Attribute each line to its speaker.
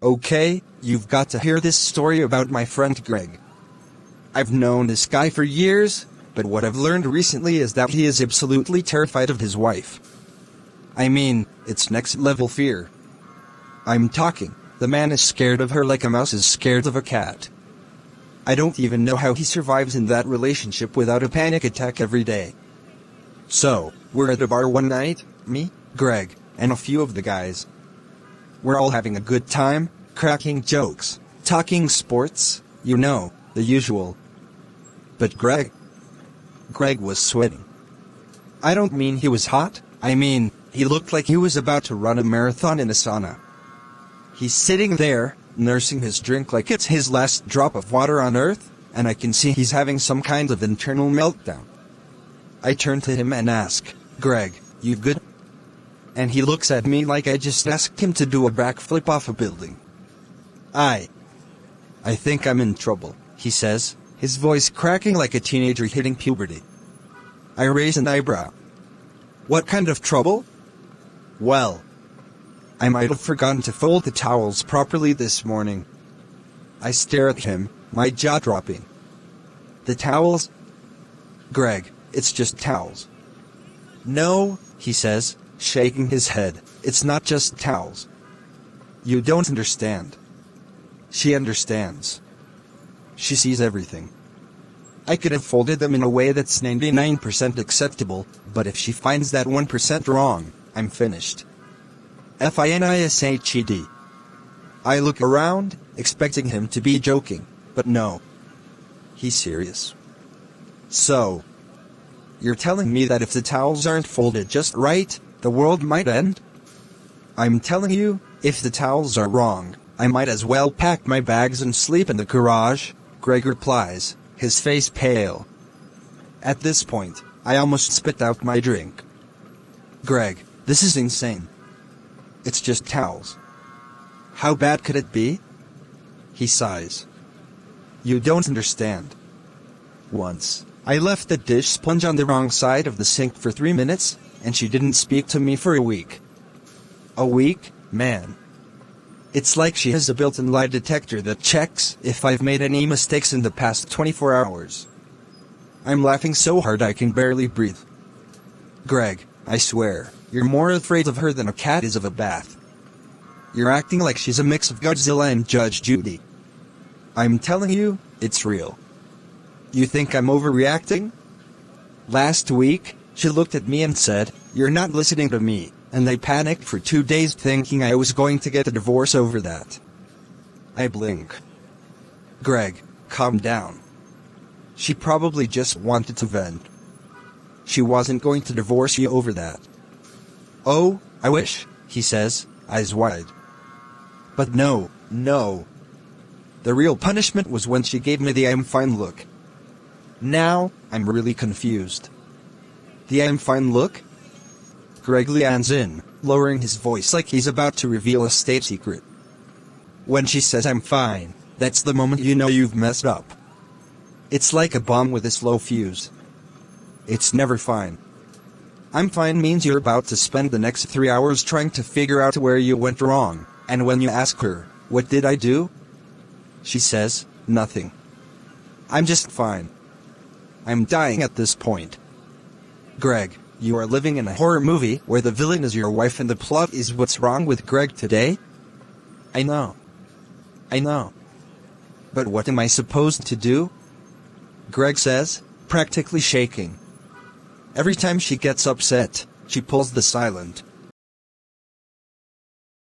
Speaker 1: Okay, you've got to hear this story about my friend Greg. I've known this guy for years, but what I've learned recently is that he is absolutely terrified of his wife. I mean, it's next-level fear. I'm talking, the man is scared of her like a mouse is scared of a cat. I don't even know how he survives in that relationship without a panic attack every day. So, we're at a bar one night, me, Greg, and a few of the guys. We're all having a good time, cracking jokes, talking sports, you know, the usual. But Greg was sweating. I don't mean he was hot, I mean, he looked like he was about to run a marathon in a sauna. He's sitting there, nursing his drink like it's his last drop of water on earth, and I can see he's having some kind of internal meltdown. I turn to him and ask, Greg, you good? And he looks at me like I just asked him to do a backflip off a building. I think I'm in trouble, he says, his voice cracking like a teenager hitting puberty. I raise an eyebrow. What kind of trouble? Well, I might have forgotten to fold the towels properly this morning. I stare at him, my jaw dropping. The towels? Greg, it's just towels. No, he says, shaking his head, it's not just towels. You don't understand. She understands. She sees everything. I could have folded them in a way that's 99% acceptable, but if she finds that 1% wrong, I'm finished. FINISHED. I look around, expecting him to be joking, but no. He's serious. So, you're telling me that if the towels aren't folded just right, the world might end? I'm telling you, if the towels are wrong, I might as well pack my bags and sleep in the garage, Greg replies, his face pale. At this point, I almost spit out my drink. Greg, this is insane. It's just towels. How bad could it be? He sighs. You don't understand. Once, I left the dish sponge on the wrong side of the sink for 3 minutes, and she didn't speak to me for a week. A week, man. It's like she has a built-in lie detector that checks if I've made any mistakes in the past 24 hours. I'm laughing so hard I can barely breathe. Greg, I swear, you're more afraid of her than a cat is of a bath. You're acting like she's a mix of Godzilla and Judge Judy. I'm telling you, it's real. You think I'm overreacting? Last week, she looked at me and said, "You're not listening to me," and I panicked for 2 days thinking I was going to get a divorce over that. I blink. Greg, calm down. She probably just wanted to vent. She wasn't going to divorce you over that. Oh, I wish, he says, eyes wide. But no. The real punishment was when she gave me the "I'm fine" look. Now, I'm really confused. The "I'm fine" look? Greg leans in, lowering his voice like he's about to reveal a state secret. When she says "I'm fine," that's the moment you know you've messed up. It's like a bomb with a slow fuse. It's never fine. "I'm fine" means you're about to spend the next 3 hours trying to figure out where you went wrong, and when you ask her, "What did I do?" she says, "Nothing. I'm just fine." I'm dying at this point. Greg, you are living in a horror movie where the villain is your wife and the plot is what's wrong with Greg today? I know. But what am I supposed to do? Greg says, practically shaking. Every time she gets upset, she pulls the silent,